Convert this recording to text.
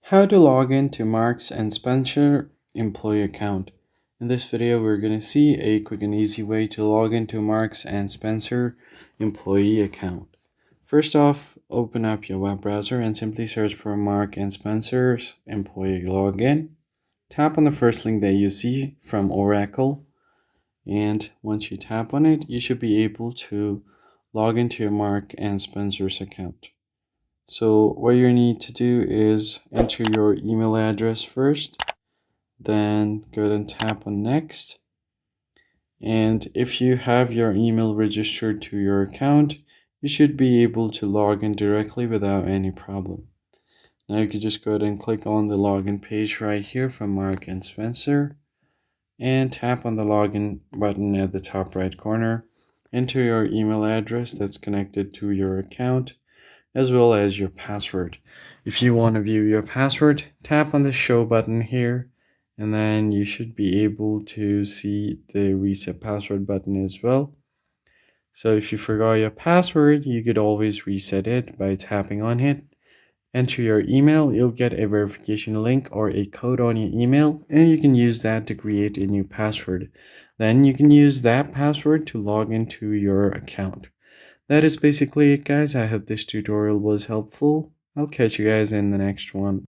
How to log into Marks and Spencer employee account. In this video, we're going to see a quick and easy way to log into Marks and Spencer employee account. First off, open up your web browser and simply search for Mark and Spencer's employee login. Tap on the first link that you see from Oracle, and once you tap on it, you should be able to log into your Mark and Spencer's account. So what you need to do is enter your email address first, then go ahead and tap on next. And if you have your email registered to your account, you should be able to log in directly without any problem. Now you can just go ahead and click on the login page right here from Mark and Spencer and tap on the login button at the top right corner. Enter your email address that's connected to your account, as well as your password. If you want to view your password, tap on the show button here, and then you should be able to see the reset password button as well. So if you forgot your password, you could always reset it by tapping on it. Enter your email, you'll get a verification link or a code on your email, and you can use that to create a new password. Then you can use that password to log into your account. That is basically it, guys. I hope this tutorial was helpful. I'll catch you guys in the next one.